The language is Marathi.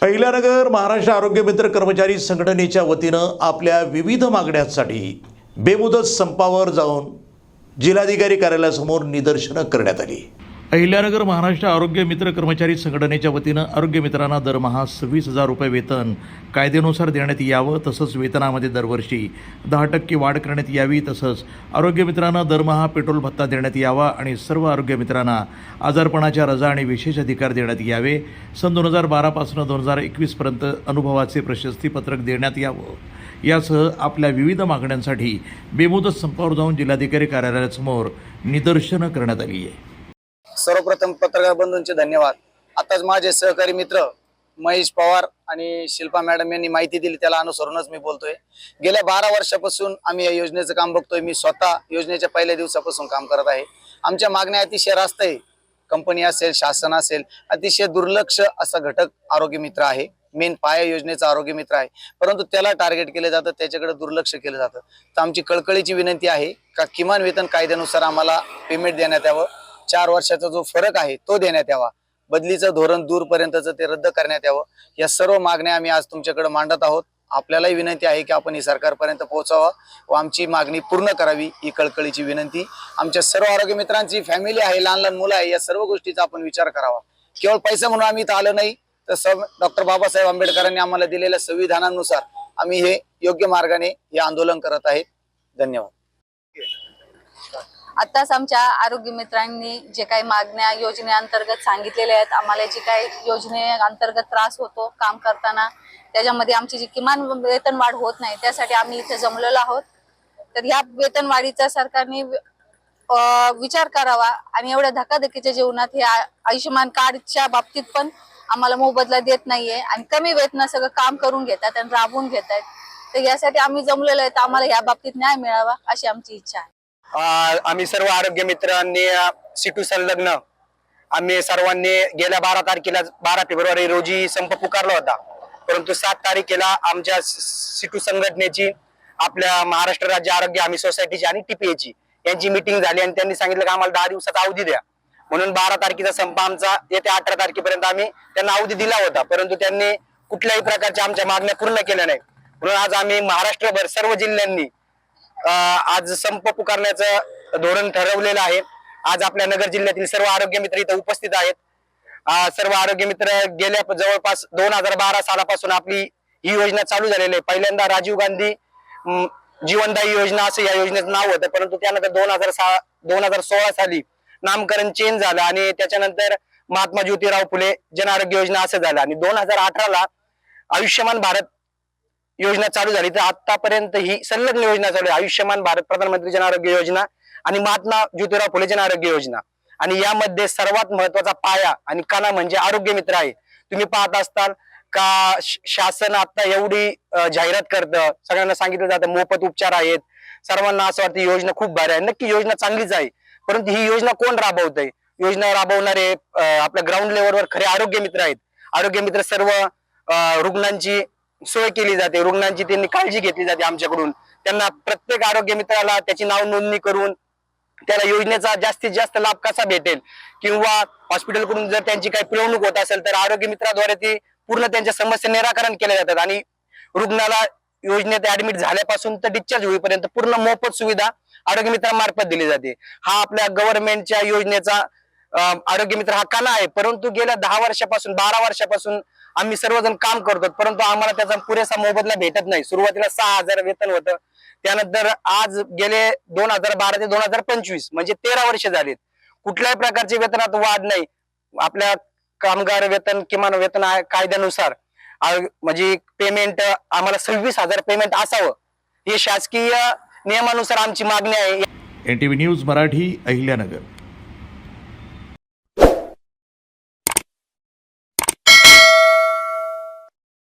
अहिल्यानगर महाराष्ट्र आरोग्य मित्र कर्मचारी संघटनेच्या वतीनं आपल्या विविध मागण्यांसाठी बेमुदत संपावर जाऊन जिल्हाधिकारी कार्यालयासमोर निदर्शनं करण्यात आली। अहिल्यानगर महाराष्ट्र आरोग्य मित्र कर्मचारी संघटनेच्या वतीनं आरोग्य मित्रांना दरमहा 26,000 रुपये वेतन कायद्यानुसार देण्यात यावं, तसंच वेतनामध्ये दरवर्षी 10% वाढ करण्यात यावी, तसंच आरोग्य मित्रांना दरमहा पेट्रोल भत्ता देण्यात यावा आणि सर्व आरोग्य मित्रांना आजारपणाच्या रजा आणि विशेष अधिकार देण्यात यावे। सन 2012 पासून 2021 पर्यंत अनुभवाचे प्रशस्तीपत्रक देण्यात यावं, यासह आपल्या विविध मागण्यांसाठी बेमुदत संपावर जाऊन जिल्हाधिकारी कार्यालयासमोर निदर्शनं करण्यात आली आहे। सर्वप्रथम पत्रकार बंधूंचे धन्यवाद। आताच माझे सहकारी मित्र महेश पवार आणि शिल्पा मॅडम यांनी माहिती दिली, त्याला अनुसरूनच मी बोलतोय। गेल्या 12 वर्षापासून आम्ही या योजनेचं काम बघतोय। मी स्वतः योजनेच्या पहिल्या दिवसापासून काम करत आहे। आमच्या मागण्या अतिशय रास्त आहे। कंपनी असेल, शासन असेल, अतिशय दुर्लक्ष असा घटक आरोग्य मित्र आहे। मेन पाया योजनेचा आरोग्य मित्र आहे, परंतु त्याला टार्गेट केले जातं, त्याच्याकडे दुर्लक्ष केलं जातं। तर आमची कळकळीची विनंती आहे का किमान वेतन कायद्यानुसार आम्हाला पेमेंट देण्यात यावं। 4 वर्षाचा जो फरक आहे तो देण्यात यावा। बदलीचं धोरण दूरपर्यंतचं ते रद्द करण्यात यावं। या सर्व मागण्या आम्ही आज तुमच्याकडे मांडत आहोत। आपल्यालाही विनंती आहे की आपण ही सरकारपर्यंत पोहोचावा व आमची मागणी पूर्ण करावी, ही कळकळीची विनंती। आमच्या सर्व आरोग्य मित्रांची फॅमिली आहे, लहान लहान मुलं आहे, या सर्व गोष्टीचा आपण विचार करावा। केवळ पैसा म्हणून आम्ही इथं आलो नाही, तर डॉक्टर बाबासाहेब आंबेडकरांनी आम्हाला दिलेल्या संविधानानुसार आम्ही हे योग्य मार्गाने हे आंदोलन करत आहेत। धन्यवाद। आताच आमच्या आरोग्य मित्रांनी जे काही मागण्या योजनेअंतर्गत सांगितलेल्या आहेत, आम्हाला जी काही योजनेअंतर्गत त्रास होतो काम करताना, त्याच्यामध्ये आमची जी किमान वेतन वाढ होत नाही, त्यासाठी आम्ही इथे जमलेलो आहोत। तर या वेतन वाढीचा सरकारने विचार करावा आणि एवढ्या धकाधकीच्या जीवनात हे आयुष्यमान कार्डच्या बाबतीत पण आम्हाला मोबदला देत नाहीये आणि कमी वेतना सगळं काम करून घेतात आणि राबवून घेतात। तर यासाठी आम्ही जमलेलो आहे, तर आम्हाला या बाबतीत न्याय मिळावा अशी आमची इच्छा आहे। आम्ही सर्व आरोग्य मित्रांनी सीटू संलग्न आम्ही सर्वांनी गेल्या 12 फेब्रुवारी रोजी संप पुकारला होता, परंतु 7 तारखेला आमच्या सीटू संघटनेची आपल्या महाराष्ट्र राज्य आरोग्य हमी सोसायटीची आणि टीपीएची यांची मीटिंग झाली आणि त्यांनी सांगितलं की आम्हाला 10 दिवसाचा अवधी द्या, म्हणून 12 तारखेचा संप आमचा येत्या 18 तारखेपर्यंत आम्ही त्यांना अवधी दिला होता, परंतु त्यांनी कुठल्याही प्रकारच्या आमच्या मागण्या पूर्ण केल्या नाही। म्हणून आज आम्ही महाराष्ट्रभर सर्व जिल्ह्यांनी आज संप पुकारण्याचं धोरण ठरवलेलं आहे। आज आपल्या नगर जिल्ह्यातील सर्व आरोग्य मित्र इथे उपस्थित आहेत। सर्व आरोग्य मित्र गेल्या जवळपास 2012 सालापासून आपली ही योजना चालू झालेली आहे। पहिल्यांदा राजीव गांधी जीवनदायी योजना असं या योजनेचं नाव होतं, परंतु त्यानंतर 2016 साली नामकरण चेंज झालं आणि त्याच्यानंतर महात्मा ज्योतिराव फुले जन आरोग्य योजना असं झालं आणि 2018ला आयुष्यमान भारत योजना चालू झाली। तर आतापर्यंत ही संलग्न योजना चालू आहे, आयुष्यमान भारत प्रधानमंत्री जन आरोग्य योजना आणि महात्मा ज्योतिराव फुले जन आरोग्य योजना। आणि यामध्ये सर्वात महत्वाचा पाया आणि कणा म्हणजे आरोग्य मित्र आहे। तुम्ही पाहत असताल का शासन आता एवढी जाहिरात करतं, सगळ्यांना सांगितलं जातं मोफत उपचार आहेत, सर्वांना असं वाटतं योजना खूप भारी आहे। नक्की योजना चांगलीच आहे, परंतु ही योजना कोण राबवतंय? योजना राबवणारे आपल्या ग्राउंड लेवलवर खरे आरोग्य मित्र आहेत। आरोग्य मित्र सर्व रुग्णांची सोय केली जाते, रुग्णांची त्यांनी काळजी घेतली जाते आमच्याकडून। त्यांना प्रत्येक आरोग्य मित्राला त्याची नाव नोंदणी करून त्याला योजनेचा जास्तीत जास्त लाभ कसा भेटेल किंवा हॉस्पिटलकडून जर त्यांची काही पिळवणूक होत असेल तर आरोग्य मित्राद्वारे ती पूर्ण त्यांच्या समस्या निराकरण केले जातात आणि रुग्णाला योजनेत ऍडमिट झाल्यापासून तर डिस्चार्ज होईपर्यंत पूर्ण मोफत सुविधा आरोग्य मित्रांमार्फत दिली जाते। हा आपल्या गव्हर्नमेंटच्या योजनेचा आरोग्य मित्र हा कणा आहे, परंतु गेल्या 10 वर्षापासून 12 वर्षापासून आम्ही सर्वजण काम करतो, परंतु आम्हाला त्याचा पुरेसा मोबदला भेटत नाही। सुरुवातीला 6,000 वेतन होतं, त्यानंतर आज गेले 2012 ते 2025 म्हणजे 13 वर्ष झालीत, कुठल्याही प्रकारचे वेतनात वाढ नाही। आपल्या कामगार वेतन किमान वेतन कायद्यानुसार म्हणजे पेमेंट आम्हाला 26,000 पेमेंट असावं, हे शासकीय नियमानुसार आमची मागणी आहे। NTV news Marathi, Ahilyanagar.